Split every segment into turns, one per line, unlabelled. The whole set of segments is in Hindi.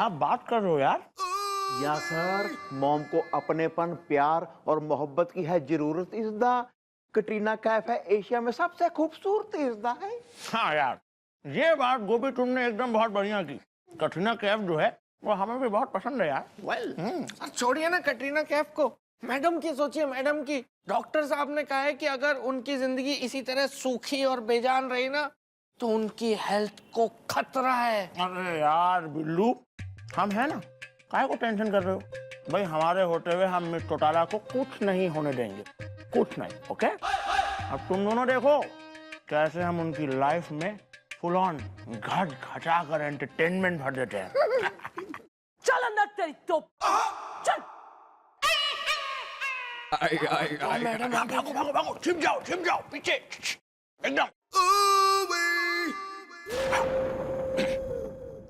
क्या बात कर रहे हो यार?
या सर, मॉम को अपनेपन, प्यार और मोहब्बत की है जरूरत। इज़दा कटरीना कैफ है एशिया में सबसे खूबसूरत इज़दा है।
हाँ यार, ये बात गोभी तुमने एकदम बहुत बढ़िया की। कटरीना कैफ जो है वो हमें भी बहुत पसंद है यार।
सर छोड़िए ना कटरीना कैफ को, मैडम की सोचिए, मैडम की। डॉक्टर साहब ने कहा है कि अगर उनकी जिंदगी इसी तरह सूखी और बेजान रही ना तो उनकी हेल्थ को खतरा है।
अरे यार बिल्लू, हम है ना, काहे को टेंशन कर रहे हो भाई? हमारे होते हुए हम मिस चौटाला को कुछ नहीं होने देंगे, कुछ नहीं। ओके, अब तुम दोनों देखो कैसे हम उनकी लाइफ में फुल ऑन घट घटा कर एंटरटेनमेंट भर देते हैं।
चल अंदर तेरी तोप, चल।
मैडम
भागो भागो भागो, छिप जाओ पीछे एकदम।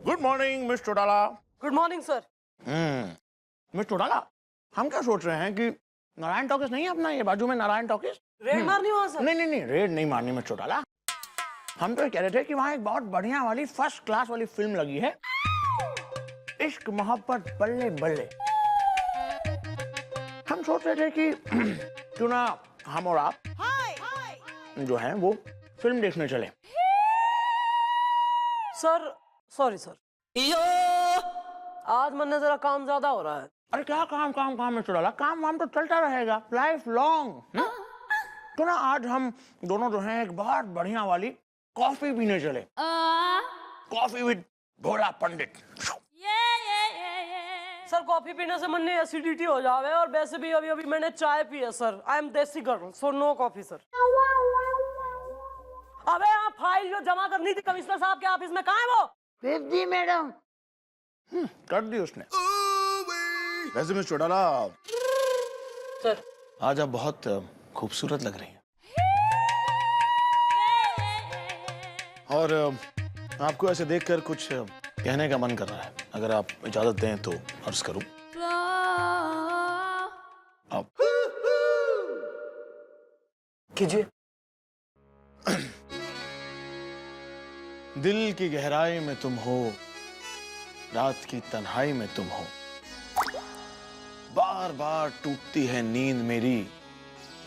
Good morning miss Chautala.
Good morning sir.
Miss Chautala, हम क्या सोच रहे हैं कि नारायण टॉकीज नहीं है अपना ये बाजू में नारायण टॉकीज?
रेड मारनी वहां सर?
नहीं, रेड नहीं मारनी मिस चौटाला। हम तो ये कह रहे थे कि वहाँ एक बहुत बढ़िया वाली फर्स्ट क्लास वाली फिल्म लगी है, इश्क मोहब्बत बल्ले बल्ले। हम सोच रहे थे कि क्यों ना हम और आप जो हैं वो फिल्म देखने चले।
सर सॉरी सर, आज मन जरा काम ज्यादा हो रहा है।
अरे क्या काम में चुड़ाला, काम वाम तो चलता रहेगा लाइफ लॉन्ग। तो ना आज हम दोनों जो हैं एक बहुत बढ़िया वाली कॉफी पीने चले। Coffee with Bhola Pandit.
Sir coffee पीने से मन में एसिडिटी हो जावे, और वैसे भी अभी मैंने चाय पी है sir. I am desi girl, so no coffee sir. अबे यहाँ फाइल जो जमा करनी थी कमिश्नर साहब के ऑफिस में, कहाँ है वो?
जी मैडम।
कर दी उसने। वैसे मिस चौटाला
सर
आज आप बहुत खूबसूरत लग रही हैं, और आपको ऐसे देखकर कुछ कहने का मन कर रहा है। अगर आप इजाजत दें तो अर्ज करूं। आप
कीजिए।
दिल की गहराई में तुम हो, रात की तन्हाई में तुम हो, बार बार टूटती है नींद मेरी,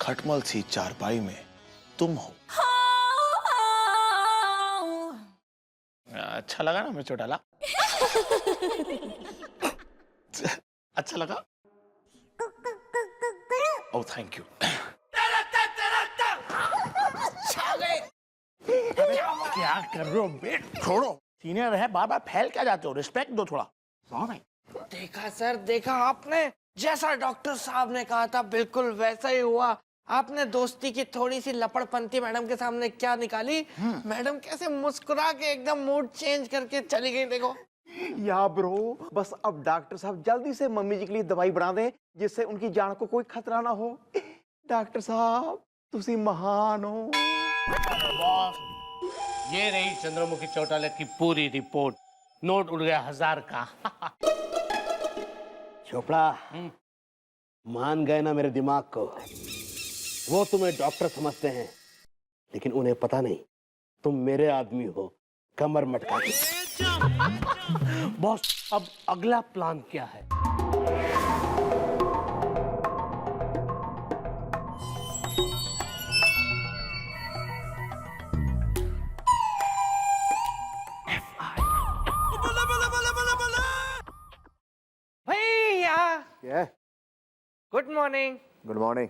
खटमल सी चारपाई में तुम हो। अच्छा लगा ना मिस चौटाला? अच्छा लगा? Oh thank you. क्या कर रहे हो बेट? छोड़ो, सीनियर है, बार बार फैल क्या जाते हो? रिस्पेक्ट दो थोड़ा। नहीं।
देखा सर, देखा आपने, जैसा डॉक्टर साहब ने कहा था बिल्कुल वैसा ही हुआ। आपने दोस्ती की थोड़ी सी लपड़पंती मैडम के सामने क्या निकाली, मैडम कैसे मुस्कुरा के एकदम मूड चेंज करके चली गई। देखो
या ब्रो, बस अब डॉक्टर साहब जल्दी से मम्मी जी के लिए दवाई बना दें जिससे उनकी जान को कोई खतरा ना हो। डॉक्टर साहब तुसी महान हो।
ये रही चंद्रमुखी चौटाला की पूरी रिपोर्ट। नोट उड़ गया 1000 का।
चोपड़ा, मान गए ना मेरे दिमाग को। वो तुम्हें डॉक्टर समझते हैं, लेकिन उन्हें पता नहीं तुम मेरे आदमी हो, कमर मटका के।
बॉस, अब अगला प्लान क्या है?
भैया गुड मॉर्निंग।
Good morning.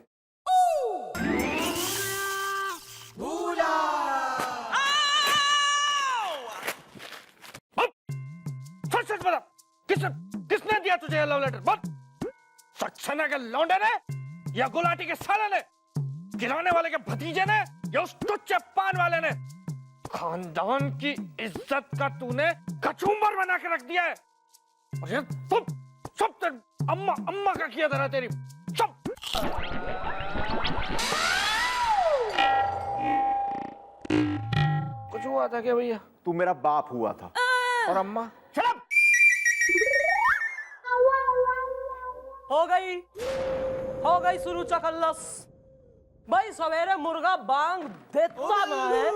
सच बता, किसने दिया तुझे लव लेटर? बत सक्सेना के लौंडे ने, या गुलाटी के साले ने, किराने वाले के भतीजे ने, या उस टुच्चे पान वाले ने? खानदान की इज्जत का तूने कचूमर बना के रख दिया है। और ये सब अम्मा का किया था ना तेरी, सब। कुछ हुआ था क्या भैया?
तू मेरा बाप हुआ था।
और अम्मा?
चल।
हो गई शुरू चकल्लस। भाई सवेरे मुर्गा बांग देता ना है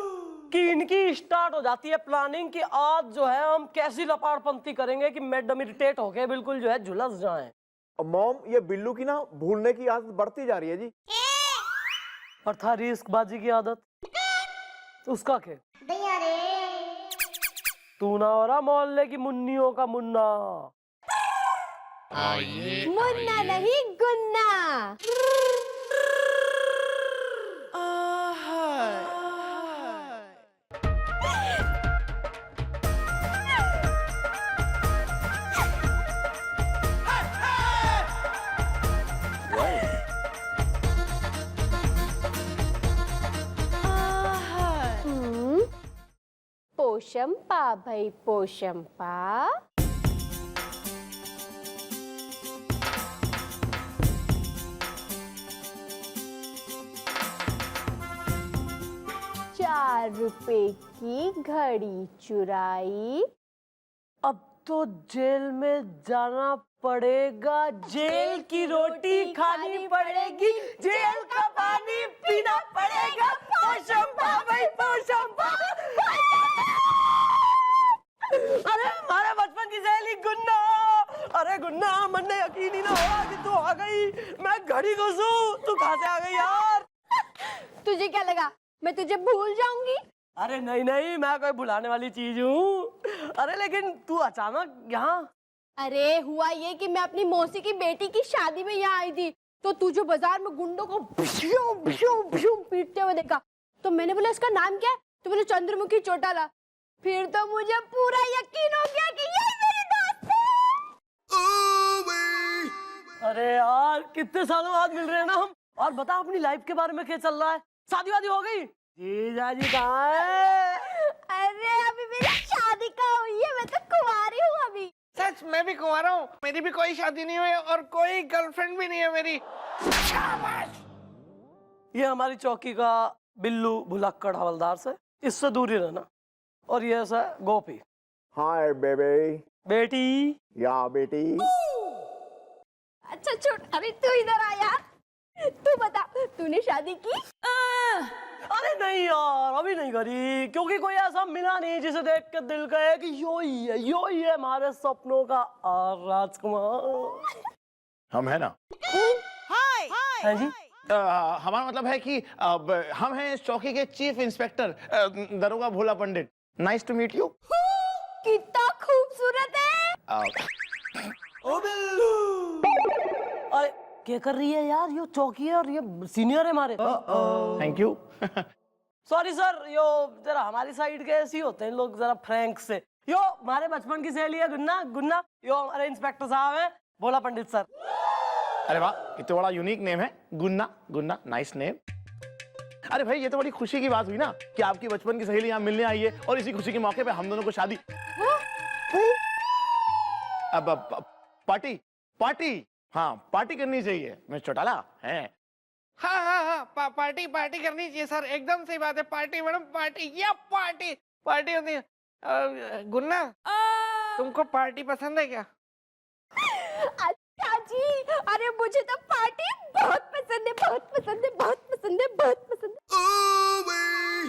कि इनकी स्टार्ट हो जाती है प्लानिंग कि आज जो है हम कैसी लपाड़पंती करेंगे कि मैडम इरिटेट होके बिल्कुल जो है झुलस जाएं।
और मॉम, ये बिल्लू की ना भूलने की आदत बढ़ती जा रही है जी।
और था रिस्कबाजी की आदत, उसका क्या? तू ना हो रहा मोहल्ले की मुन्नियों का मुन्ना।
मुन्ना नहीं गुन्ना। पोशंपा भाई पोशंपा। ₹4 की घड़ी चुराई।
अब तो जेल में जाना पड़ेगा, जेल की रोटी खानी पड़ेगी, जेल का पानी पीना पड़ेगा। पोशंपा भाई पोशंपा। अरे हमारे बचपन की सहेली गुन्ना, अरे गुन्ना मन ने यकीन ही ना हुआ कि तू आ गई। मैं घड़ी घुसू, तू कहाँ से आ गई यार?
तुझे क्या लगा मैं तुझे भूल जाऊंगी?
अरे नहीं नहीं, मैं कोई भुलाने वाली चीज हूँ। अरे लेकिन तू अचानक यहाँ?
अरे हुआ ये कि मैं अपनी मौसी की बेटी की शादी में यहाँ आई थी, तो तू जो बाजार में गुंडों को भुशुम भुशुम भुशुम पीटते हुए देखा, तो मैंने बोला इसका नाम क्या है? तो बोले चंद्रमुखी चौटाला। फिर तो मुझे पूरा यकीन हो गया कि ये मेरी दोस्त है।
अरे यार कितने सालों बाद मिल रहे हैं ना हम। और बता अपनी लाइफ के बारे में क्या चल रहा है? शादी वादी हो गई? जीजा जी कहाँ है?
अरे अभी मेरी शादी कहाँ हुई है, मैं तो कुंवारी हूँ अभी।
सच, मैं भी कुंवारा हूँ, मेरी भी कोई शादी नहीं हुई और कोई गर्लफ्रेंड भी नहीं है मेरी।
ये हमारी चौकी का बिल्लू भुलक्कड़ हवलदार से, इससे दूर ही रहना। और ये ऐसा गोपी।
Hi baby.
बेटी।
या बेटी।
अच्छा छोड़, अरे तू इधर आ यार। तू बता, तूने शादी की?
अरे नहीं यार, अभी नहीं करी, क्योंकि कोई ऐसा मिला नहीं जिसे देख के दिल कहे कि यो ही है हमारे सपनों का राजकुमार।
हम है ना?
हाँ जी।
हमारा मतलब है कि हम हैं इस चौकी के चीफ इंस्पेक्टर दरोगा Bhola Pandit. Nice to meet you.
कितना खूबसूरत है।
अरे क्या कर रही है यार? यो चौकी है और ये सीनियर है हमारे।
Thank you.
सॉरी सर, यो जरा हमारी साइड के ऐसे ही होते हैं लोग, जरा फ्रैंक से। यो हमारे बचपन की सहेली है गुन्ना। गुन्ना यो हमारे इंस्पेक्टर साहब है भोला पंडित सर।
अरे वाह, इतना बड़ा यूनिक नेम है, गुन्ना। गुन्ना नाइस नेम। अरे भाई, ये तो बड़ी खुशी की बात हुई ना कि आपकी बचपन की सहेली यहाँ मिलने आई है और इसी खुशी के मौके पे हम दोनों को शादी। अब पार्टी पार्टी, हाँ पार्टी करनी चाहिए मिस्टर चौटाला है।
हाँ, पार्टी करनी चाहिए सर, एकदम सही बात है। पार्टी मैडम, पार्टी या पार्टी होती है। गुन्ना, तुमको पार्टी पसंद है क्या?
अच्छा जी, अरे मुझे तो पार्टी बहुत पसंद है, बहुत पसंद है, बहुत पसंद है, बहुत पसंद है।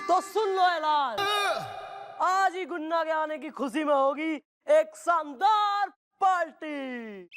तो सुन लो ऐलान, आज ही गुन्ना के आने की खुशी में होगी एक शानदार पार्टी।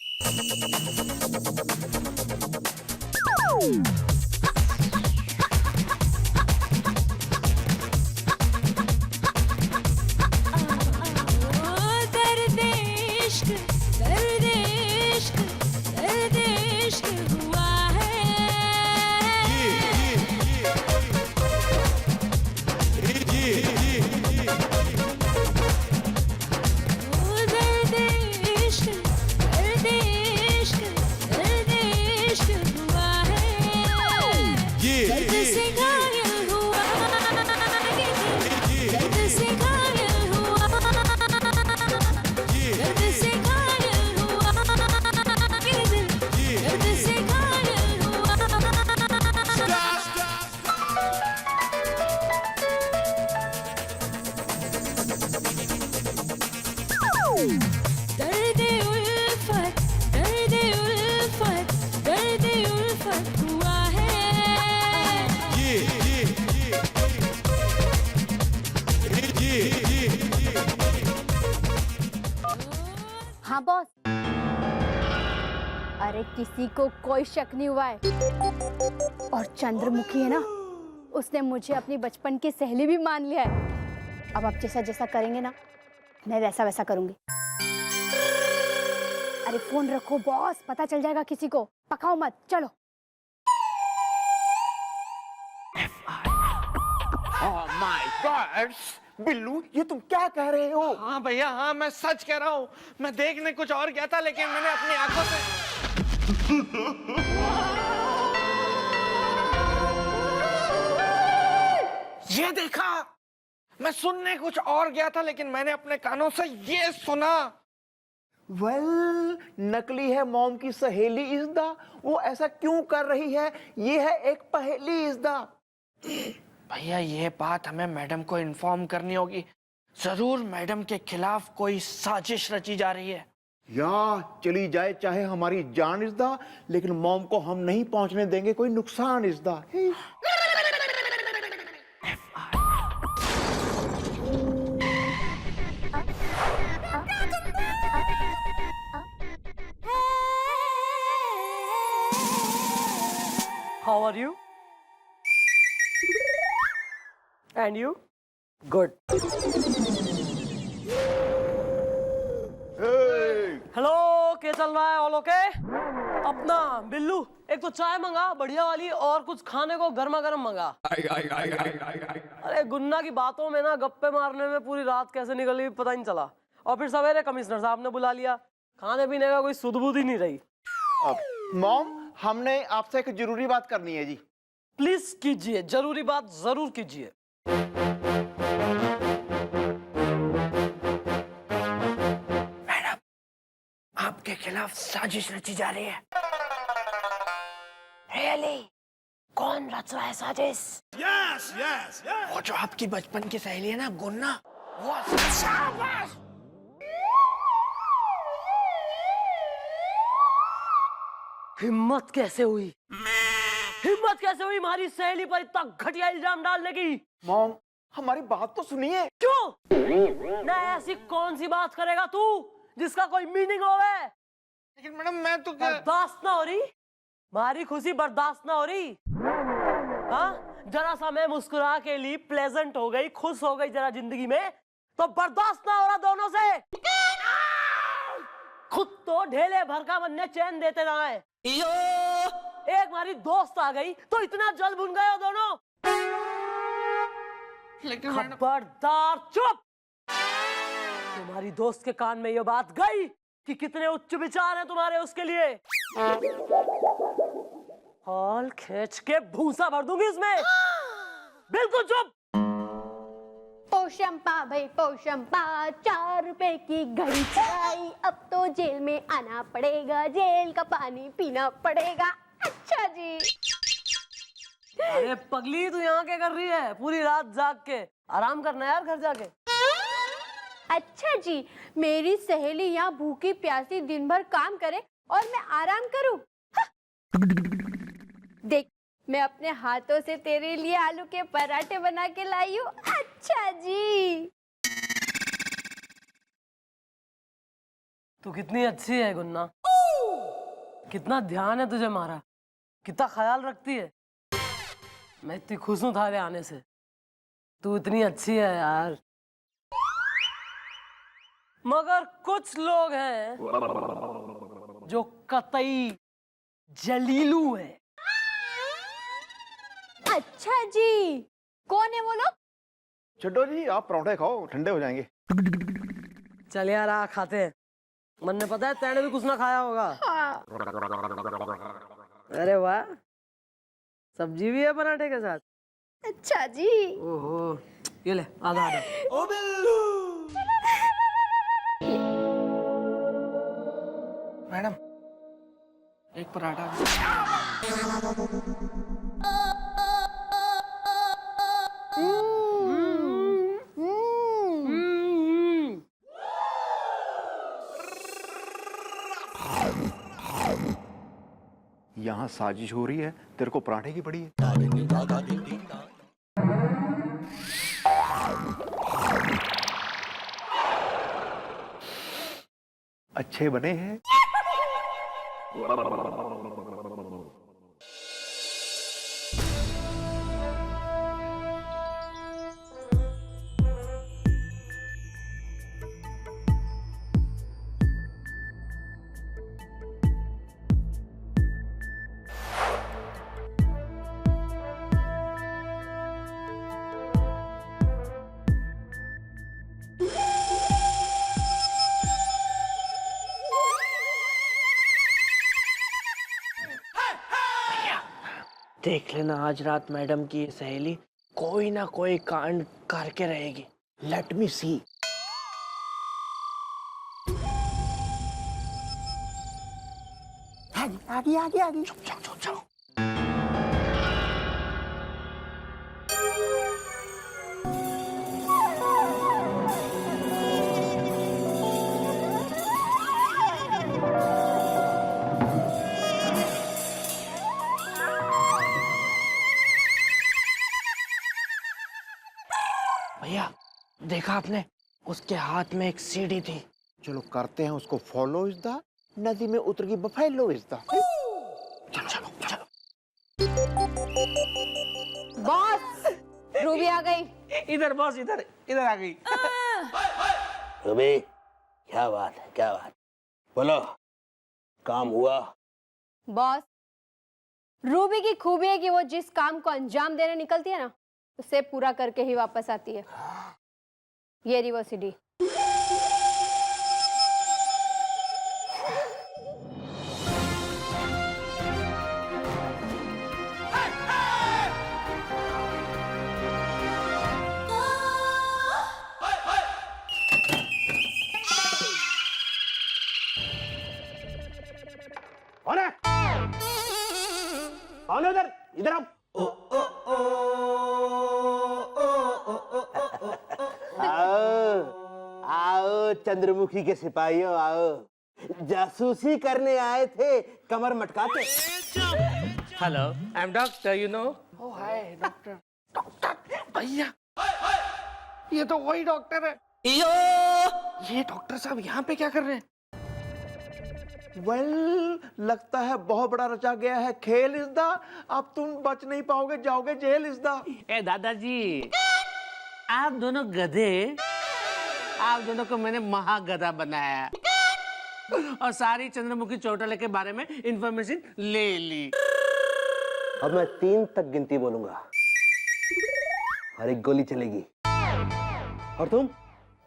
अरे किसी को कोई शक नहीं हुआ है। और चंद्रमुखी है ना, उसने मुझे अपनी बचपन की सहेली भी मान लिया है। अब आप जैसा जैसा करेंगे ना, मैं वैसा वैसा करूंगी। अरे फोन रखो बॉस, पता चल जाएगा किसी को। पकाओ मत, चलो।
Oh my God! बिल्लू, ये तुम क्या कह रहे हो?
हाँ भैया, हाँ मैं सच कह रहा हूँ। मैं देखने कुछ और गया था, लेकिन मैंने अपनी आंखों से ये देखा। मैं सुनने कुछ और गया था, लेकिन मैंने अपने कानों से ये सुना।
वेल, नकली है मॉम की सहेली इज़दा। वो ऐसा क्यों कर रही है? ये है एक पहेली इज़दा।
भैया, ये बात हमें मैडम को इन्फॉर्म करनी होगी। जरूर मैडम के खिलाफ कोई साजिश रची जा रही है।
या चली जाए चाहे हमारी जान इज़दा, लेकिन मॉम को हम नहीं पहुंचने देंगे कोई नुकसान इज़दा।
How are you? And you? Good. Hello, क्या चल रहा है? All okay? अपना बिल्लू, एक तो चाय मंगा बढ़िया वाली, और कुछ खाने को गर्मा गर्म मंगा। अरे गुन्ना की बातों में ना गप्पे मारने में पूरी रात कैसे निकल गई पता ही नहीं चला। और फिर सवेरे कमिश्नर साहब ने बुला लिया। खाने पीने का कोई सुध बुध ही नहीं रही।
मॉम, हमने आपसे एक जरूरी बात करनी है जी।
प्लीज कीजिए, जरूरी बात जरूर कीजिए।
मैडम, आपके खिलाफ साजिश रची जा रही है।
Really? कौन रच रहा है साजिश?
वो जो आपकी बचपन की सहेली है ना, गुन्ना, वो
हिम्मत कैसे हुई? हिम्मत कैसे हुई हमारी सहेली पर इतना घटिया इल्जाम डालने की?
मॉम, हमारी बात तो सुनिए।
क्यों? ना ऐसी कौन सी बात करेगा तू जिसका कोई मीनिंग होवे?
लेकिन मैडम, मैं तो
बर्दाश्त ना हो रही? हमारी खुशी बर्दाश्त ना हो रही? हाँ, जरा सा मैं मुस्कुरा के लिए प्लेजेंट हो गई, खुश हो गई जरा जिंदगी में, तो बर्दाश्त ना हो रहा दोनों से। खुद तो ढेले भर का बनने चैन देते ना है। एक हमारी दोस्त आ गई तो इतना जल भुन गए हो दोनों।
लेकिन मैडम,
खबरदार चुप। तुम्हारी दोस्त के कान में ये बात गई कि कितने उच्च विचार हैं तुम्हारे उसके लिए। हाल खींच के भूसा भर दूंगी इसमें। बिल्कुल चुप।
पोशंपा भाई पोशंपा, 4 रुपए की घड़ी चलाई। अब तो जेल में आना पड़ेगा, जेल का पानी पीना पड़ेगा। अच्छा जी।
अरे पगली, तू यहाँ क्या कर रही है? पूरी रात जाग के आराम करना यार घर जाके।
अच्छा जी, मेरी सहेली यहाँ भूखी प्यासी दिन भर काम करे और मैं आराम करूं? देख, मैं अपने हाथों से तेरे लिए आलू के पराठे बना के लाई हूँ। अच्छा जी।
तू कितनी अच्छी है गुन्ना, कितना ध्यान है तुझे हमारा, कितना ख्याल रखती है। मैं इतनी खुश हूँ थारे आने से। तू इतनी अच्छी है यार। मगर कुछ लोग हैं जो कतई जलीलू है।
अच्छा जी, कौन है वो लोग?
छोटो जी, आप पराठे खाओ, ठंडे हो जाएंगे।
चल यार आ खाते हैं। मन ने पता है तेने भी कुछ ना खाया होगा।
हाँ।
अरे वाह, सब्जी भी है पराठे के साथ।
अच्छा जी।
ओहो, ये ले आधा आधा।
ओ बिल्लू। मैडम, एक पराठा।
यहाँ साजिश हो रही है, तेरे को पराठे की पड़ी है। अच्छे बने हैं।
देख लेना आज रात मैडम की ये सहेली कोई ना कोई कांड करके रहेगी।
लेट मी सी। आगे आगे आगे चुप चुप चुप चुप।
भैया देखा आपने, उसके हाथ में एक सीढ़ी थी।
चलो करते हैं उसको फॉलो इज द नदी में उतर की बफेलो इज द।
चलो चलो चलो।
बॉस रूबी आ गई।
इधर बॉस, इधर इधर आ गई।
रूबी, क्या बात है, क्या बात? बोलो, काम हुआ?
बॉस रूबी की खूबी है कि वो जिस काम को अंजाम देने निकलती है ना, उसे पूरा करके ही वापस आती है। ये रही वो सीढ़ी।
कौन है? कौन है उधर? इधर आओ। आओ आओ चंद्रमुखी के सिपाहियों, आओ। जासूसी करने आए थे कमर मटका के।
Hello, I am doctor, you know.
Oh hi doctor.
Doctor भैया, ये तो वही डॉक्टर है। ये डॉक्टर साहब यहाँ पे क्या कर रहे हैं?
वेल लगता है बहुत बड़ा रचा गया है खेल इस दा। अब तुम बच नहीं पाओगे, जाओगे जेल इस दा।
ए दादाजी, आप दोनों गधे, आप दोनों को मैंने महागधा बनाया और सारी चंद्रमुखी चौटाले के बारे में इंफॉर्मेशन ले ली।
अब मैं 3 तक गिनती बोलूंगा और एक गोली चलेगी और तुम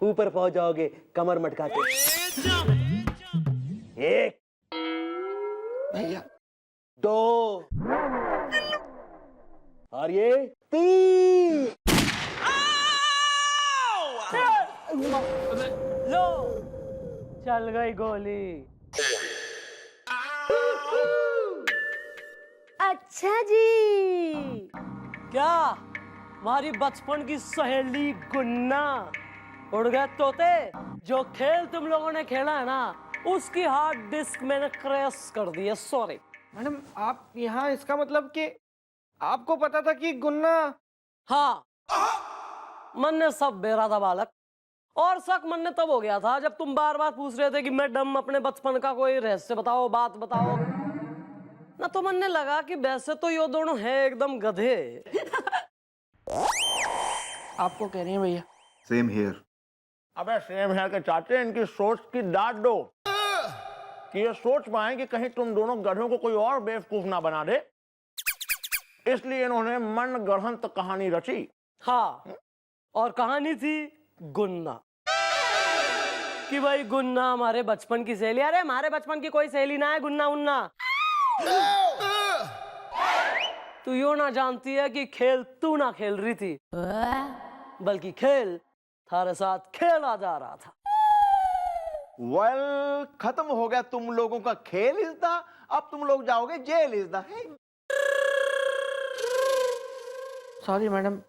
ऊपर पहुंच जाओगे कमर मटका के। 1
भैया
2 और ये 3।
लो चल गई गोली।
अच्छा जी।
क्या हमारी बचपन की सहेली गुन्ना उड़ गए तोते? जो खेल तुम लोगों ने खेला है ना, उसकी हार्ड डिस्क मैंने क्रैश कर दी है। सॉरी
मैडम, आप यहाँ, इसका मतलब कि आपको पता था कि गुन्ना।
हाँ, मन ने सब बेरा था बालक। और शक मन ने तब हो गया था जब तुम बार बार पूछ रहे थे कि मैडम अपने बचपन का कोई रहस्य बताओ, बात बताओ ना। तो मन ने लगा कि वैसे तो ये दोनों हैं एकदम गधे।
आपको कह रही हैं भैया?
Same here.
अबे सेम है के चाहते इनकी सोच की डांट दो कि ये सोच पाए कि कहीं तुम दोनों गधों को कोई और बेवकूफ ना बना दे, इसलिए इन्होंने मन गढ़ंत कहानी रची।
हाँ, और कहानी थी गुन्ना कि भाई गुन्ना हमारे बचपन की सहेली। अरे हमारे बचपन की कोई सहेली ना है गुन्ना उन्ना। तू यो ना जानती है कि खेल तू ना खेल रही थी, बल्कि खेल थारे साथ खेला जा रहा था।
वेल खत्म हो गया तुम लोगों का खेल इस दा। अब तुम लोग जाओगे जेल इस दा।
सॉरी मैडम,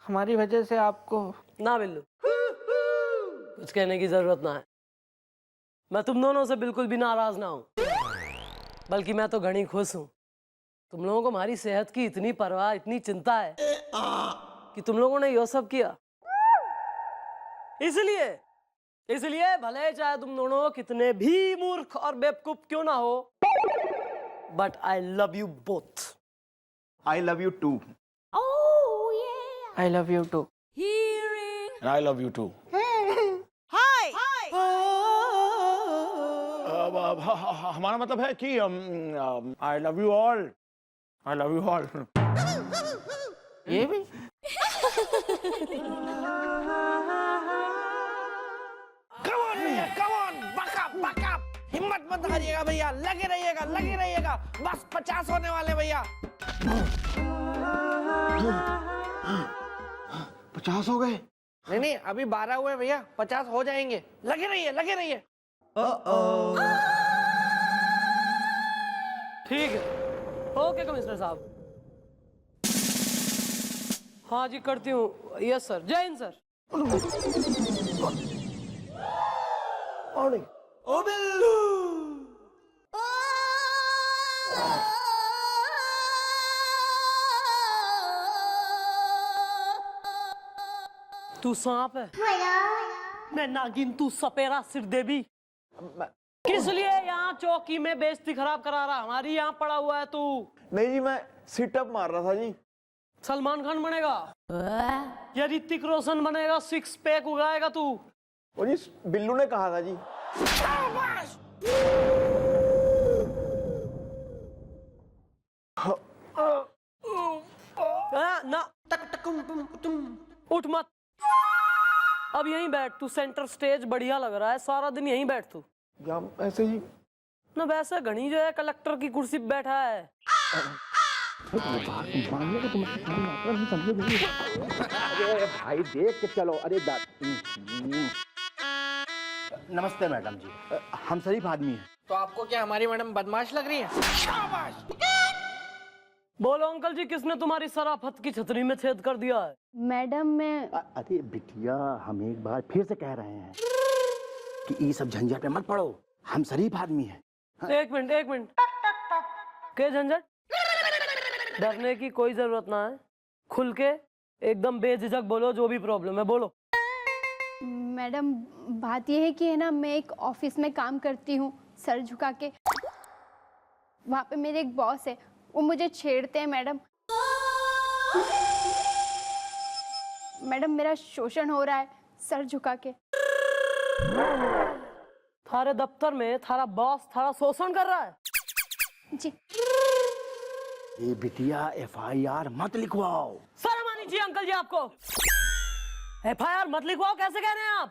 हमारी वजह से आपको।
ना बिल्लू, कुछ कहने की जरूरत ना है। मैं तुम दोनों से बिल्कुल भी नाराज ना हूं, बल्कि मैं तो घनी खुश हूं। तुम लोगों को हमारी सेहत की इतनी परवाह, इतनी चिंता है कि तुम लोगों ने यह सब किया। इसलिए भले चाहे तुम दोनों कितने भी मूर्ख और बेवकूफ क्यों ना हो, but I love you both.
I love you too.
I love you too.
And I love you too. हमारा मतलब है कि I love you all. I love you all.
ये भी
Come on भैया, come on, buck up. हिम्मत मत हारिएगा भैया, लगे रहिएगा. बस 50 होने वाले भैया.
50 हो गए।
नहीं, अभी 12 हुए भैया, 50 हो जाएंगे. लगे रहिए.
ठीक है, ओके कमिश्नर साहब। हाँ जी करती हूँ। यस सर, जय हिंद सर। तू सांप है, मैं नागिन, तू सपेरा सिर देवी। किस लिए यहाँ चौकी में बेइज्जती खराब करा रहा? हमारी यहाँ पड़ा हुआ है तू।
नहीं जी, मैं सिटअप मार रहा था जी।
सलमान खान बनेगा या ऋतिक रोशन बनेगा? 6 पैक उगाएगा तू।
वो जी बिल्लू ने कहा था जी।
ना उठ मत, अब यहीं बैठ तू। सेंटर स्टेज बढ़िया लग रहा है, सारा दिन यहीं बैठ तू।
या ऐसे ही
ना वैसे घनी जो है कलेक्टर की कुर्सी पे बैठा है।
अरे भाई देख के चलो। अरे नमस्ते मैडम जी, हम शरीफ आदमी हैं।
तो आपको क्या हमारी मैडम बदमाश लग रही है? शाबाश.
बोलो अंकल जी, किसने तुम्हारी सराफत की छतरी में छेद कर दिया है?
मैडम मैं
अरे बिटिया, हम एक बार फिर से कह रहे हैं कि ये सब झंझट पे मत पड़ो, हम शरीफ आदमी हैं।
एक मिनट के झंझट? डरने की कोई जरूरत ना है, खुल के एकदम बेझिझक बोलो, जो भी प्रॉब्लम है बोलो।
मैडम बात यह है कि है ना, मैं एक ऑफिस में काम करती हूँ सर झुका के। वहाँ पे मेरे एक बॉस है, वो मुझे छेड़ते हैं मैडम। मैडम मेरा शोषण हो रहा है सर झुका के।
थारे दफ्तर में थारा बॉस थारा शोषण कर रहा है?
जी
ये बिटिया FIR मत लिखवाओ।
शर्म आनी चाहिए अंकल जी आपको। FIR मत लिखवाओ कैसे कह रहे हैं आप?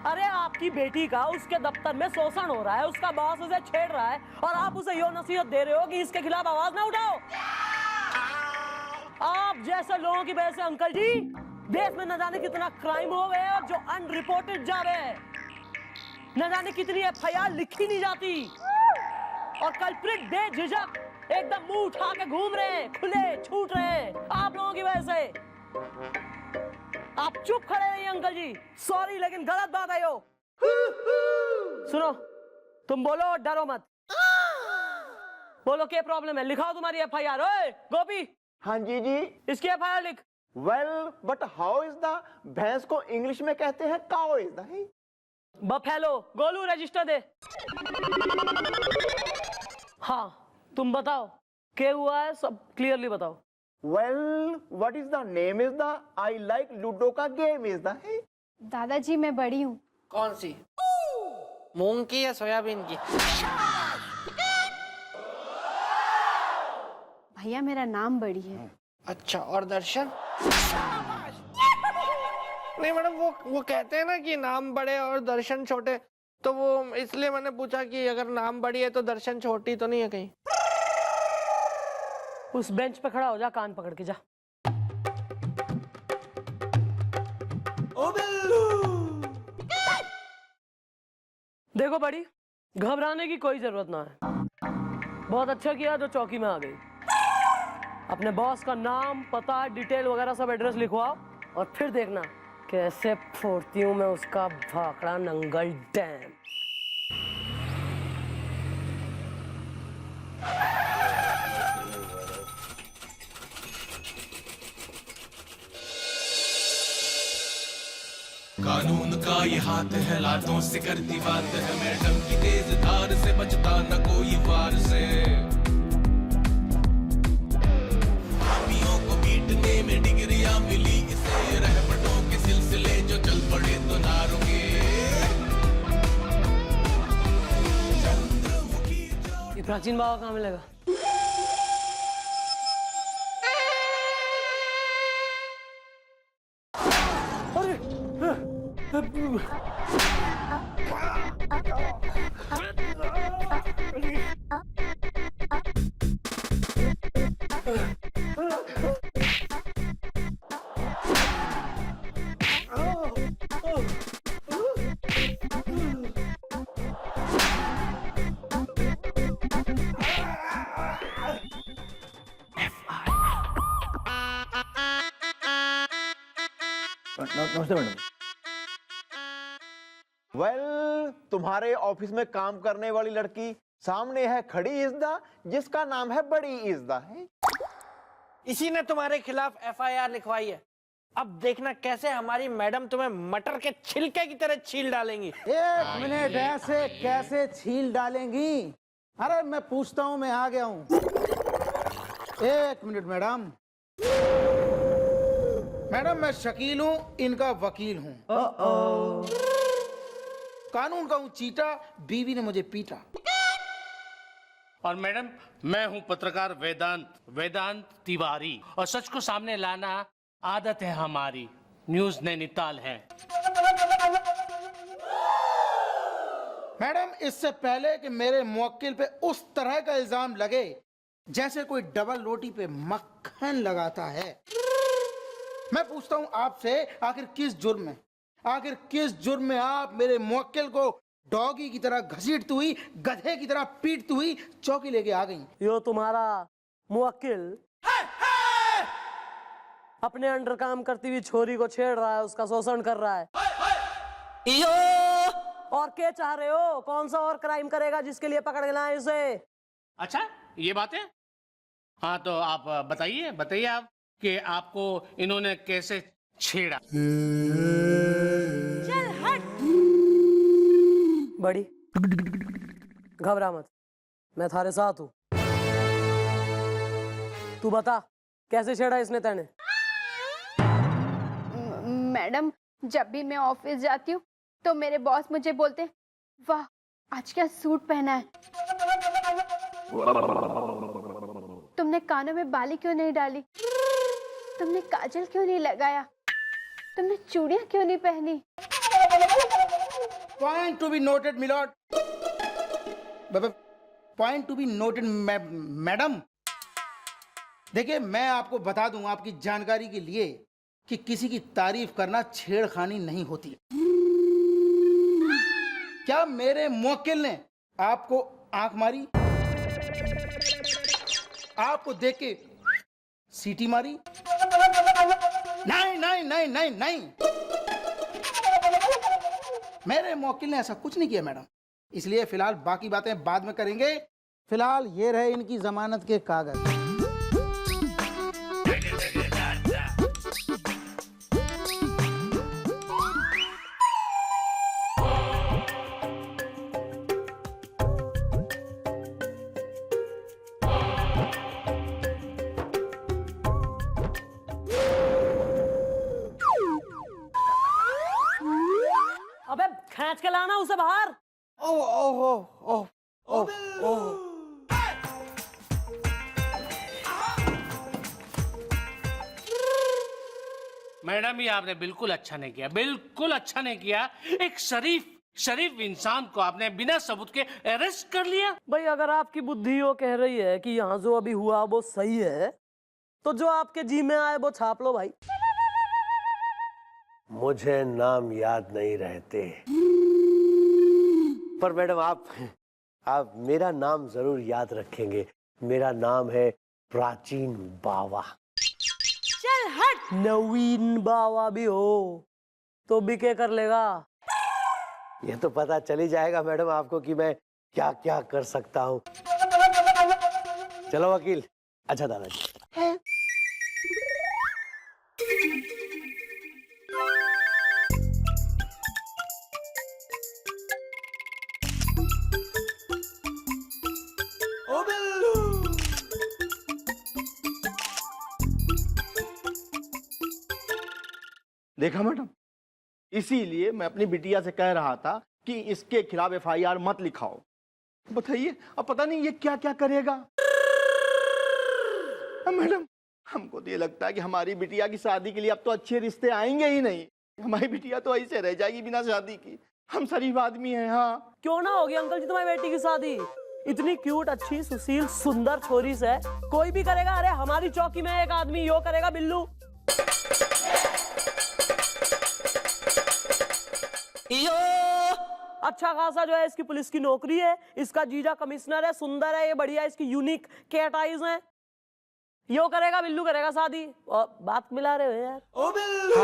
अरे आपकी बेटी का उसके दफ्तर में शोषण हो रहा है, उसका बॉस उसे छेड़ रहा है और आप उसे यो नसीहत दे रहे हो कि इसके खिलाफ आवाज ना उठाओ। आप जैसे लोगों की वजह से अंकल जी देश में न जाने कितना क्राइम हो गए और जो अनरिपोर्टेड जा रहे हैं, न जाने कितनी FIR लिखी नहीं जाती और कल्प्रिट बेझिझक एकदम मुंह उठा के घूम रहे हैं, खुले छूट रहे हैं आप लोगों की वजह से। आप चुप खड़े रहिए अंकल जी। सॉरी लेकिन गलत बात आई हो। सुनो, तुम बोलो और डरो मत। बोलो क्या प्रॉब्लम है, लिखाओ तुम्हारी FIR। ओए गोपी।
हाँ जी जी।
इसकी FIR लिख।
Well but how is the, भैंस को इंग्लिश में कहते हैं cow is the.
Buffalo. Golu register दे। हाँ तुम बताओ क्या हुआ है, सब क्लियरली बताओ।
Well what is the name is the, I like ludo का गेम इज द।
दादाजी मैं बड़ी हूँ।
कौन सी, मूंग की या सोयाबीन की?
भैया मेरा नाम बड़ी है।
अच्छा, और दर्शन? नहीं मैडम, वो कहते हैं ना कि नाम बड़े और दर्शन छोटे, तो वो इसलिए मैंने पूछा कि अगर नाम बड़ी है तो दर्शन छोटी तो नहीं है कहीं?
उस बेंच पे खड़ा हो जा, कान पकड़ के जा। देखो बड़ी, घबराने की कोई जरूरत ना है। बहुत अच्छा किया जो चौकी में आ गई। अपने बॉस का नाम, पता, डिटेल वगैरह सब एड्रेस लिखवाओ और फिर देखना कैसे फोड़ती हूँ मैं उसका भाखड़ा नंगल डैम।
कानून का ये हाथ है, लातों से करती बात है, मैडम की तेज धार से बचता न कोई बात।
प्राचीन बाबा कहाँ मिलेगा?
नमस्ते मैडम।
वेल, तुम्हारे ऑफिस में काम करने वाली लड़की सामने है खड़ी इज़्दा, जिसका नाम है बड़ी इज़्दा है।
इसी ने तुम्हारे खिलाफ एफआईआर लिखवाई है। अब देखना कैसे हमारी मैडम तुम्हें मटर के छिलके की तरह छील डालेंगी।
एक मिनट, ऐसे कैसे छील डालेंगी? अरे मैं पूछता हूँ, मैं आ गया हूँ। एक मिनट मैडम। मैडम मैं शकील हूँ, इनका वकील हूँ। कानून का हूँ चीटा, बीवी ने मुझे पीटा।
और मैडम मैं हूं पत्रकार वेदांत तिवारी, और सच को सामने लाना आदत है हमारी। न्यूज नैनीताल है।
मैडम इससे पहले कि मेरे मुवक्किल पे उस तरह का इल्जाम लगे जैसे कोई डबल रोटी पे मक्खन लगाता है, मैं पूछता हूँ आपसे, आखिर किस जुर्म में आप मेरे मुवक्किल को डॉगी की तरह घसीटती हुई, गधे की तरह पीटती हुई चौकी लेके आ गई?
यो तुम्हारा मुवक्किल अपने अंडर काम करती हुई छोरी को छेड़ रहा है, उसका शोषण कर रहा है। और क्या चाह रहे हो? कौन सा और क्राइम करेगा जिसके लिए पकड़ के लाए उसे?
अच्छा ये बात है। हाँ तो आप बताइए आप कि आपको इन्होंने कैसे छेड़ा।
चल हट।
बड़ी घबरा मत, मैं थारे साथ हूँ। तू बता कैसे छेड़ा इसने तेने?
मैडम जब भी मैं ऑफिस जाती हूँ तो मेरे बॉस मुझे बोलते हैं, वाह आज क्या सूट पहना है, तुमने कानों में बाली क्यों नहीं डाली, तुमने काजल क्यों नहीं लगाया, तुमने चूड़ियां क्यों नहीं पहनी।
Point to be noted milord. Point to be noted madam. देखिए मैं आपको बता दूं आपकी जानकारी के लिए कि किसी की तारीफ करना छेड़खानी नहीं होती। क्या मेरे मुवक्किल ने आपको आंख मारी, आपको देख के सीटी मारी? नहीं नहीं नहीं नहीं नहीं, मेरे मुवक्किल ने ऐसा कुछ नहीं किया मैडम। इसलिए फिलहाल बाकी बातें बाद में करेंगे। फिलहाल ये रहे इनकी जमानत के कागज।
अबे खींच के लाना उसे बाहर।
मैडम ये आपने बिल्कुल अच्छा नहीं किया। एक शरीफ इंसान को आपने बिना सबूत के अरेस्ट कर लिया।
भाई अगर आपकी बुद्धि यो कह रही है कि यहाँ जो अभी हुआ वो सही है, तो जो आपके जी में आए वो छाप लो भाई।
मुझे नाम याद नहीं रहते, पर मैडम आप मेरा नाम जरूर याद रखेंगे। मेरा नाम है प्राचीन बावा।
चल हट।
नवीन बावा भी हो तो भी क्या कर लेगा?
ये तो पता चल ही जाएगा मैडम आपको कि मैं क्या क्या कर सकता हूँ। चलो वकील। अच्छा दादाजी।
देखा मैडम, इसीलिए मैं अपनी बिटिया से कह रहा था कि इसके खिलाफ एफआईआर मत लिखाओ।
बताइए, अब पता नहीं ये क्या क्या करेगा। मैडम, हमको तो ये लगता है कि हमारी बिटिया की शादी के लिए अब तो अच्छे रिश्ते आएंगे ही नहीं। हमारी बिटिया तो ऐसे रह जाएगी बिना शादी की। हम शरीफ आदमी हैं। हाँ,
क्यों ना होगी अंकल जी तुम्हारी बेटी की शादी? इतनी क्यूट, अच्छी, सुशील, सुंदर छोरी से कोई भी करेगा। अरे हमारी चौकी में एक आदमी यो करेगा बिल्लू। अच्छा खासा जो है इसकी पुलिस की नौकरी है, इसका जीजा कमिश्नर है, सुंदर है, ये बढ़िया, इसकी यूनिक कैट आईज है। यो करेगा बिल्लू करेगा शादी। और बात मिला रहे हो यार।
ओ बिल्लू,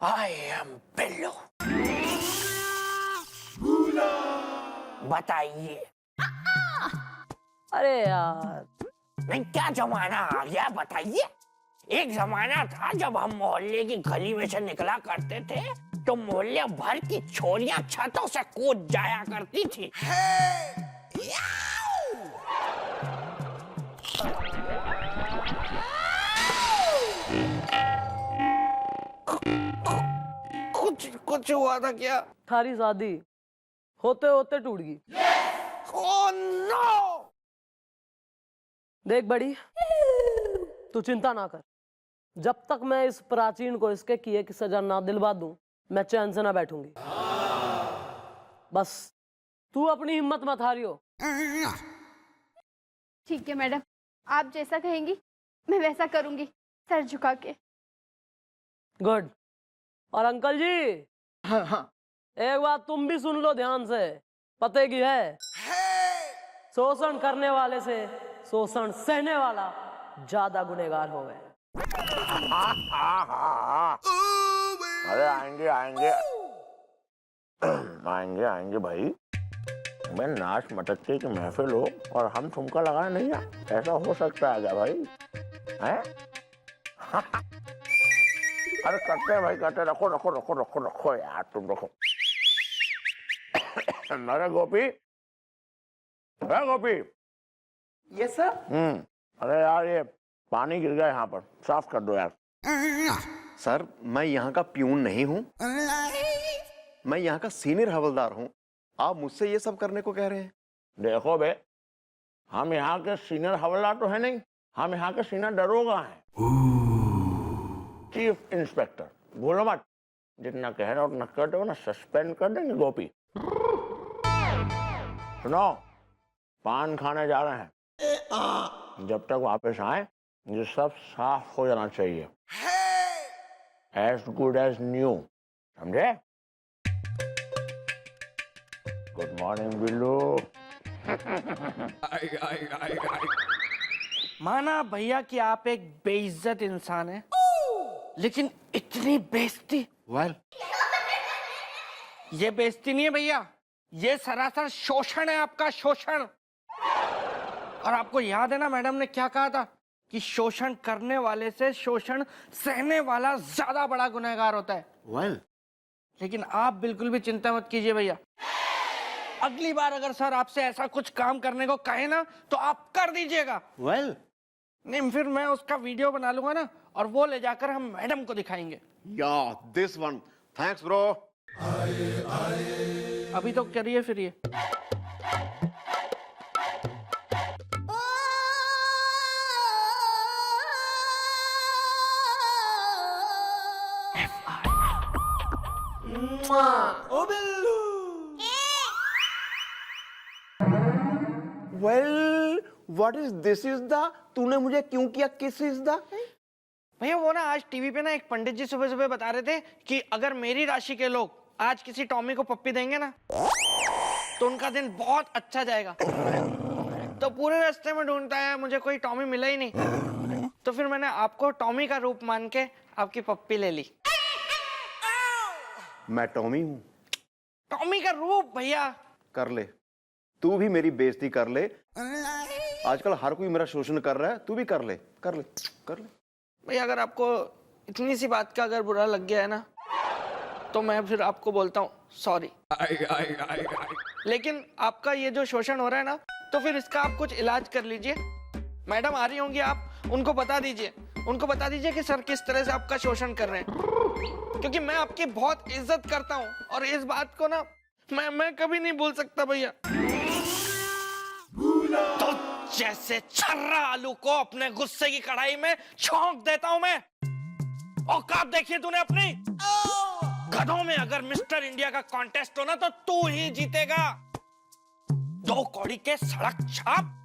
आई एम बिल्लू। बताइए।
अरे यार,
नहीं, क्या जमाना आ गया बताइए। एक जमाना था जब हम मोहल्ले की गली में से निकला करते थे तो मोहल्ले भर की छोरियां छतों से कूद जाया करती थी। कुछ हुआ था क्या?
थारी शादी होते होते टूट गई।
Oh no!
देख बड़ी, तू चिंता ना कर। जब तक मैं इस प्राचीन को इसके किए की सजा ना दिलवा दूं, मैं चैन से ना बैठूंगी। बस तू अपनी हिम्मत मत हारियो।
ठीक है मैडम, आप जैसा कहेंगी मैं वैसा करूंगी, सर झुका के।
गुड। और अंकल जी,
हाँ, हाँ।
एक बात तुम भी सुन लो ध्यान से। पते की है, शोषण करने वाले से शोषण सहने वाला ज्यादा गुनहगार हो गए।
अरे आएंगे आएंगे आएंगे आएंगे भाई। मैं नाच मटक्के की महफिल हो और हम ठुमका लगाए नहीं ना, ऐसा हो सकता है क्या भाई? हैं? अरे करते हैं भाई, करते। रखो रखो रखो रखो रखो यार, तुम रखो। अरे गोपी, अरे गोपी।
Yes sir.
अरे यार ये पानी गिर गया यहाँ पर, साफ कर दो यार।
सर, मैं यहाँ का प्यून नहीं हूँ, मैं यहाँ का सीनियर हवलदार हूँ। आप मुझसे ये सब करने को कह रहे हैं?
देखो बे, हम यहाँ के सीनियर हवलदार तो है नहीं, हम यहाँ के सीनियर दरोगा हैं, चीफ इंस्पेक्टर। बोलो मत, जितना कह रहे हो उतना कर दो ना, सस्पेंड कर देंगे गोपी। सुनो, पान खाने जा रहे हैं, जब तक वापस आए ये सब साफ हो जाना चाहिए, एज गुड एज न्यू, समझे? Good morning Billu.
माना भैया कि आप एक बेइज्जत इंसान है, लेकिन इतनी बेइज्जती,
वेल,
ये बेइज्जती नहीं है भैया, ये सरासर शोषण है, आपका शोषण। और आपको याद है ना मैडम ने क्या कहा था कि शोषण करने वाले से शोषण सहने वाला ज्यादा बड़ा गुनहगार होता है।
वेल,
लेकिन आप बिल्कुल भी चिंता मत कीजिए भैया, अगली बार अगर सर आपसे ऐसा कुछ काम करने को कहे ना तो आप कर दीजिएगा।
वेल,
नहीं, फिर मैं उसका वीडियो बना लूंगा ना और वो ले जाकर हम मैडम को दिखाएंगे।
या दिस वन, थैंक्स ब्रो।
अभी तो करिए फिर ये।
Well, what is this is the? तूने मुझे क्यों किया? किस इज द?
भैया वो ना आज टीवी पे ना एक पंडित जी सुबह सुबह बता रहे थे कि अगर मेरी राशि के लोग आज किसी टॉमी को पप्पी देंगे ना तो उनका दिन बहुत अच्छा जाएगा। तो पूरे रास्ते में ढूंढता है, मुझे कोई टॉमी मिला ही नहीं, तो फिर मैंने आपको टॉमी का रूप मान के आपकी पप्पी ले ली।
मैं टॉमी हूँ?
टॉमी का रूप भैया।
कर ले, तू भी मेरी बेइज्जती कर ले। आजकल हर कोई मेरा शोषण कर रहा है, तू भी कर ले, कर ले, कर ले।
भैया अगर आपको इतनी सी बात का अगर बुरा लग गया है ना तो मैं फिर आपको बोलता हूँ सॉरी। लेकिन आपका ये जो शोषण हो रहा है ना, तो फिर इसका आप कुछ इलाज कर लीजिए। मैडम आ रही होंगी, आप उनको बता दीजिए, उनको बता दीजिए कि सर किस तरह से आपका शोषण कर रहे हैं, क्योंकि मैं आपकी बहुत इज्जत करता हूँ और इस बात को ना मैं कभी नहीं भूल सकता भैया। तो जैसे छर्रा आलू को अपने गुस्से की कढ़ाई में छौंक देता हूं मैं। औकात देखिए तूने अपनी। गधों में अगर मिस्टर इंडिया का कॉन्टेस्ट हो ना तो तू ही जीतेगा। 2 कौड़ी के सड़क छाप।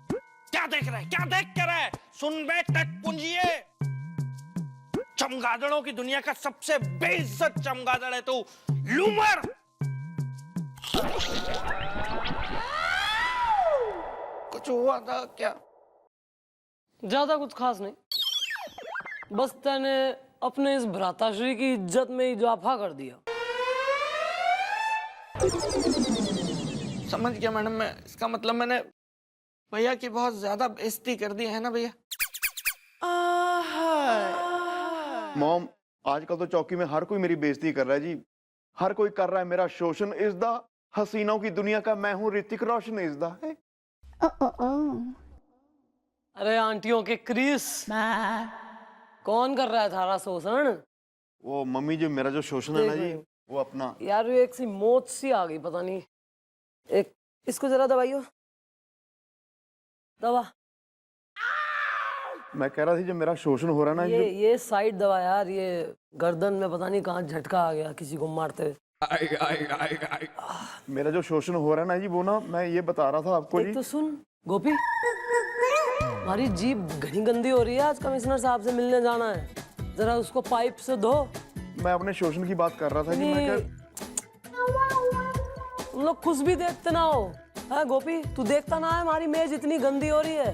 क्या देख रहा है, क्या देख कर रहा है? सुन बे टटपुंजिए, चमगादड़ों की दुनिया का सबसे बेइज्जत चमगादड़ है तू, लूमर। कुछ हुआ था क्या?
ज्यादा कुछ खास नहीं, बस तैने अपने इस भ्राताश्री की इज्जत में इजाफा कर दिया।
समझ गया मैडम मैं। इसका मतलब मैंने भैया की बहुत ज्यादा बेइज्जती कर दी है ना भैया?
मॉम, आजकल तो चौकी में हर कोई मेरी बेइज्जती कर रहा है जी। हर कोई कर रहा है मेरा शोषण। इस दा हसीनों की दुनिया का मैं हूँ ऋतिक रोशन। इस दा है।
अरे आंटियों के क्रिस, कौन कर रहा है थारा शोषण?
वो मम्मी जो मेरा जो शोषण है ना जी, वो अपना।
यार ये एक सी मौत सी आ गई, पता नहीं। एक इसको जरा दबाइयो, दबा।
मैं कह रहा थी जो मेरा शोषण हो रहा है ना,
ये साइड दबा यार। ये गर्दन में पता नहीं कहाँ झटका आ गया किसी को मारते हुए।
मेरा जो शोषण हो रहा है ना जी, वो ना मैं ये बता रहा था आपको जी।
तो सुन गोपी, हमारी जीभ घनी गंदी हो रही है। आज कमिश्नर साहब से मिलने जाना है, जरा उसको पाइप से धो।
मैं अपने शोषण की बात कर रहा था जी। मैं
तुम लोग कुछ भी देखते ना हो। हाँ गोपी, तू देखता ना है हमारी मेज इतनी गंदी हो रही है,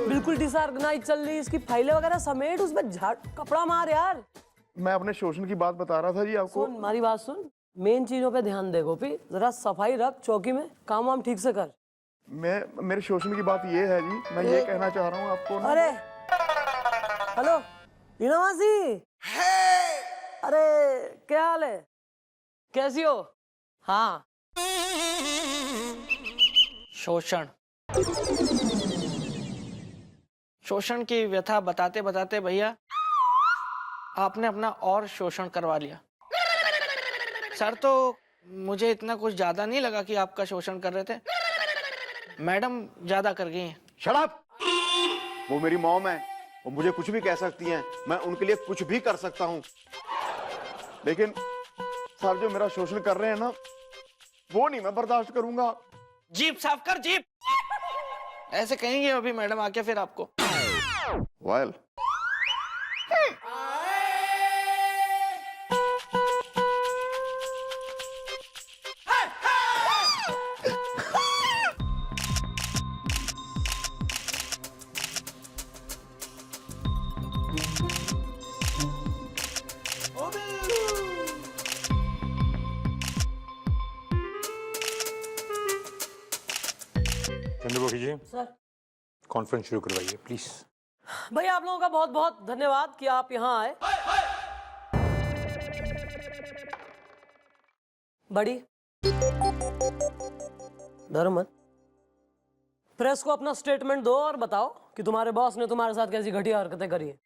बिल्कुल डिसऑर्गेनाइज चल रही है। इसकी फाइलें वगैरह समेट, उसमें झाड़ कपड़ा मार यार।
मैं अपने शोषण की बात बता रहा था जी आपको।
सुन हमारी बात सुन, मेन चीजों पे ध्यान दे गोपी। जरा सफाई रख चौकी में, काम वाम ठीक से कर।
मेरे शोषण की बात ये है जी, मैं ये कहना चाह रहा हूँ आपको ना।
अरे हेलो रीना मासी, अरे क्या हाल है, कैसी हो? हाँ,
शोषण शोषण की व्यथा बताते बताते भैया आपने अपना और शोषण करवा लिया। सर तो मुझे इतना कुछ ज्यादा नहीं लगा कि आपका शोषण कर रहे थे, मैडम ज्यादा कर गई हैं।
Shut up! वो मेरी मॉम है, वो मुझे कुछ भी कह सकती हैं, मैं उनके लिए कुछ भी कर सकता हूँ। लेकिन सर जो मेरा शोषण कर रहे हैं ना, वो नहीं मैं बर्दाश्त करूंगा।
जीप साफ कर, जीप। ऐसे कहेंगे अभी मैडम आके फिर आपको।
Well.
चंद्रमुखी जी,
सर।
कॉन्फ्रेंस शुरू करवाइए प्लीज।
भैया आप लोगों का बहुत बहुत धन्यवाद कि आप यहाँ आए। बड़ी डरो मत, प्रेस को अपना स्टेटमेंट दो और बताओ कि तुम्हारे बॉस ने तुम्हारे साथ कैसी घटिया हरकतें करी है।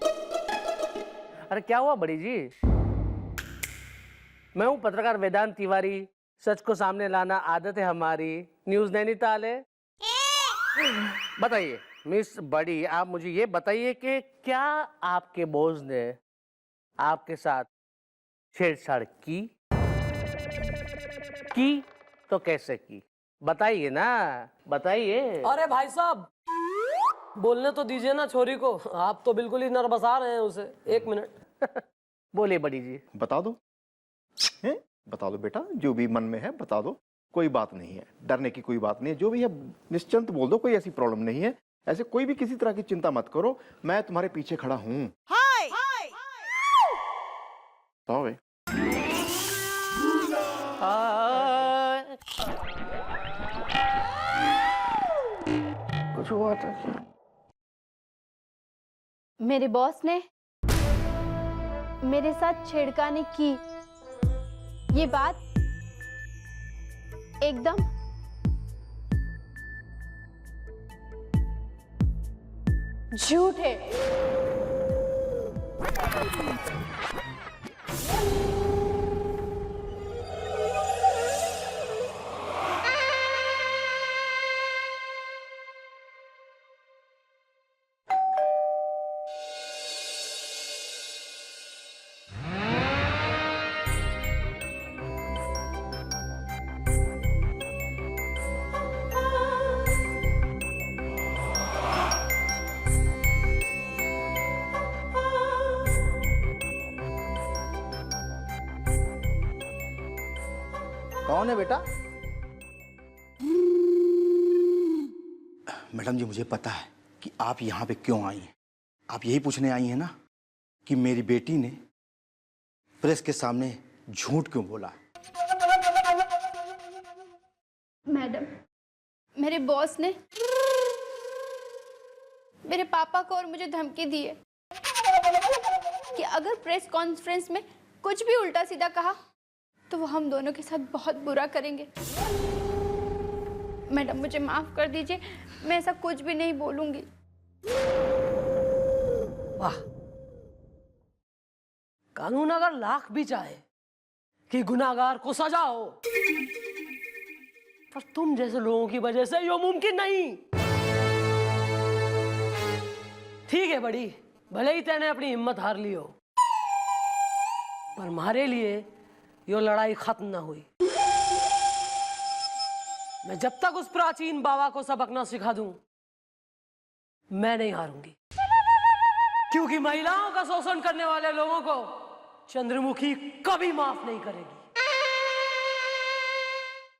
अरे क्या हुआ बड़ी जी? मैं हूँ पत्रकार वेदांत तिवारी। सच को सामने लाना आदत है हमारी। न्यूज़ नैनीताल है। बताइए मिस बड़ी, आप मुझे ये बताइए कि क्या आपके बॉस ने आपके साथ छेड़छाड़ की तो कैसे की? बताइए ना, बताइए।
अरे भाई साहब, बोलने तो दीजिए ना छोरी को। आप तो बिल्कुल ही नर्वसा रहे हैं उसे। 1 मिनट।
बोलिए बड़ी जी।
बता दो, हैं? बता दो बेटा, जो भी मन में है बता दो, कोई बात नहीं है, डरने की कोई बात नहीं है। जो भी है निश्चिंत बोल दो, कोई ऐसी प्रॉब्लम नहीं है। ऐसे कोई भी किसी तरह की चिंता मत करो, मैं तुम्हारे पीछे खड़ा हूं। हाय
कुछ हुआ था क्या?
मेरे बॉस ने मेरे साथ छेड़खानी की, ये बात एकदम झूठ है।
कौन है बेटा?
मैडम जी, मुझे पता है कि आप यहाँ पे क्यों आई हैं। आप यही पूछने आई हैं ना कि मेरी बेटी ने प्रेस के सामने झूठ क्यों बोला।
मैडम, मेरे बॉस ने मेरे पापा को और मुझे धमकी दी है कि अगर प्रेस कॉन्फ्रेंस में कुछ भी उल्टा सीधा कहा तो वो हम दोनों के साथ बहुत बुरा करेंगे। मैडम, मुझे माफ कर दीजिए, मैं ऐसा कुछ भी नहीं बोलूंगी।
वाह, कानून अगर लाख भी चाहे कि गुनाहगार को सजा हो, पर तुम जैसे लोगों की वजह से ये मुमकिन नहीं। ठीक है बड़ी, भले ही तैने अपनी हिम्मत हार ली हो, पर हमारे लिए ये लड़ाई खत्म ना हुई। मैं जब तक उस प्राचीन बाबा को सबक ना सिखा दूं, मैं नहीं हारूंगी। क्योंकि महिलाओं का शोषण करने वाले लोगों को चंद्रमुखी कभी माफ नहीं करेगी।